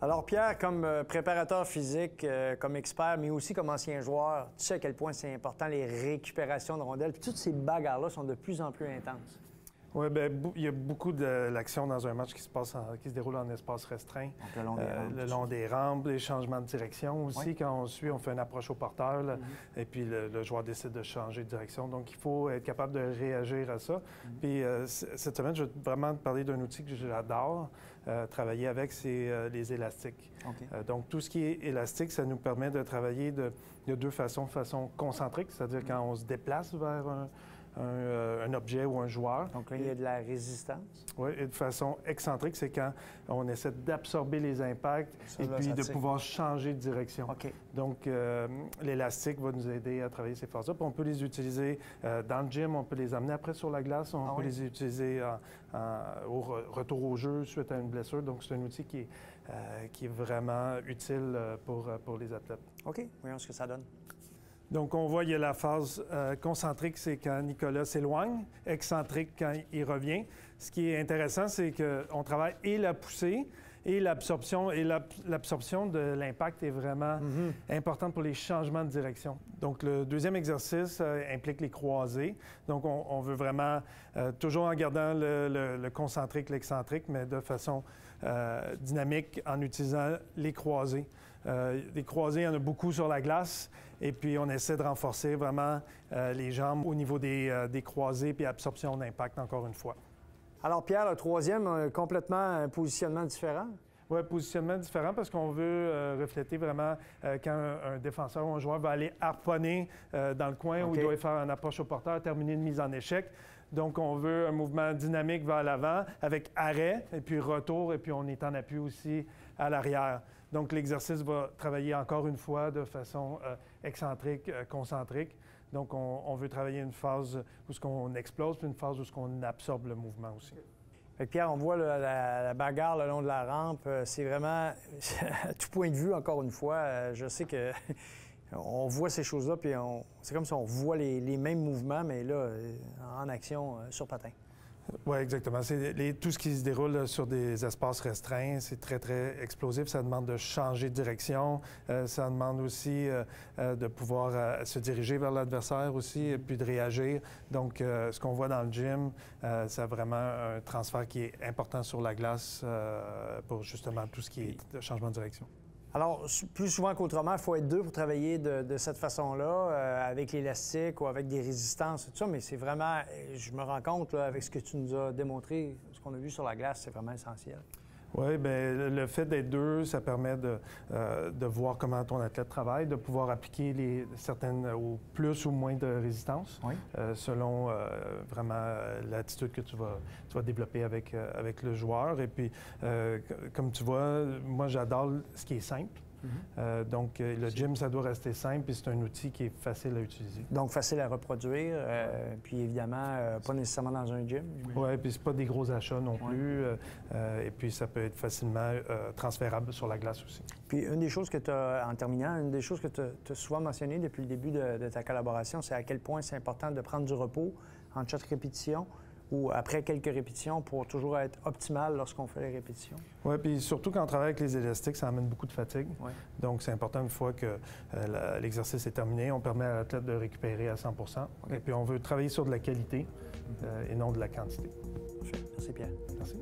Alors Pierre, comme préparateur physique, comme expert, mais aussi comme ancien joueur, tu sais à quel point c'est important les récupérations de rondelles. Puis toutes ces bagarres-là sont de plus en plus intenses. Oui, bien, il y a beaucoup de l'action dans un match qui se déroule en espace restreint. Donc, le long des rampes. Le long des rampes, les changements de direction aussi. Oui. Quand on suit, on fait une approche au porteur, là, et puis le joueur décide de changer de direction. Donc, il faut être capable de réagir à ça. Puis, cette semaine, je vais vraiment te parler d'un outil que j'adore travailler avec, c'est les élastiques. Okay. Donc, tout ce qui est élastique, ça nous permet de travailler de deux façons. De façon concentrique, c'est-à-dire quand on se déplace vers un objet ou un joueur. Donc là, il y a de la résistance. Oui, et de façon excentrique, c'est quand on essaie d'absorber les impacts et puis de pouvoir changer de direction. OK. Donc, l'élastique va nous aider à travailler ces phases-là. Puis on peut les utiliser dans le gym, on peut les amener après sur la glace, on peut les utiliser au retour au jeu suite à une blessure. Donc, c'est un outil qui est vraiment utile pour les athlètes. OK, voyons ce que ça donne. Donc, on voit, il y a la phase concentrique, c'est quand Nicolas s'éloigne, excentrique quand il revient. Ce qui est intéressant, c'est qu'on travaille et la poussée et l'absorption. Et l'absorption de l'impact est vraiment importante pour les changements de direction. Donc, le deuxième exercice implique les croisés. Donc, on veut vraiment, toujours en gardant le concentrique, l'excentrique, mais de façon dynamique en utilisant les croisés. Les croisés, il y en a beaucoup sur la glace. Et puis, on essaie de renforcer vraiment les jambes au niveau des croisés puis absorption d'impact, encore une fois. Alors, Pierre, le troisième, complètement un positionnement différent? Oui, positionnement différent parce qu'on veut refléter vraiment quand un défenseur ou un joueur va aller harponner dans le coin où il doit faire une approche au porteur, terminer une mise en échec. Donc, on veut un mouvement dynamique vers l'avant avec arrêt et puis retour et puis on est en appui aussi à l'arrière. Donc, l'exercice va travailler encore une fois de façon excentrique, concentrique. Donc, on veut travailler une phase où on explose puis une phase où on absorbe le mouvement aussi. Fait que Pierre, on voit la bagarre le long de la rampe. C'est vraiment, à tout point de vue, encore une fois, je sais que on voit ces choses-là, puis c'est comme si on voit les mêmes mouvements, mais là, en action sur patin. Oui, exactement. Tout ce qui se déroule sur des espaces restreints, c'est très, très explosif. Ça demande de changer de direction. Ça demande aussi de pouvoir se diriger vers l'adversaire aussi et puis de réagir. Donc, ce qu'on voit dans le gym, c'est vraiment un transfert qui est important sur la glace pour justement tout ce qui est changement de direction. Alors, plus souvent qu'autrement, il faut être deux pour travailler de cette façon-là, avec l'élastique ou avec des résistances et tout ça, mais c'est vraiment, je me rends compte, là, avec ce que tu nous as démontré, ce qu'on a vu sur la glace, c'est vraiment essentiel. Oui, bien, le fait d'être deux, ça permet de voir comment ton athlète travaille, de pouvoir appliquer certaines ou plus ou moins de résistance selon vraiment l'attitude que tu vas développer avec le joueur. Et puis, comme tu vois, moi, j'adore ce qui est simple. Donc, le gym, ça doit rester simple, puis c'est un outil qui est facile à utiliser. Donc, facile à reproduire, puis évidemment, pas nécessairement dans un gym. Oui, puis c'est pas des gros achats non plus, et puis ça peut être facilement transférable sur la glace aussi. Puis une des choses que tu as, en terminant, une des choses que tu as souvent mentionné depuis le début de ta collaboration, c'est à quel point c'est important de prendre du repos entre chaque répétition ou après quelques répétitions pour toujours être optimal lorsqu'on fait les répétitions. Oui, puis surtout quand on travaille avec les élastiques, ça amène beaucoup de fatigue. Ouais. Donc, c'est important une fois que l'exercice est terminé, on permet à l'athlète de récupérer à 100 Et puis, on veut travailler sur de la qualité et non de la quantité. Merci, Pierre. Merci.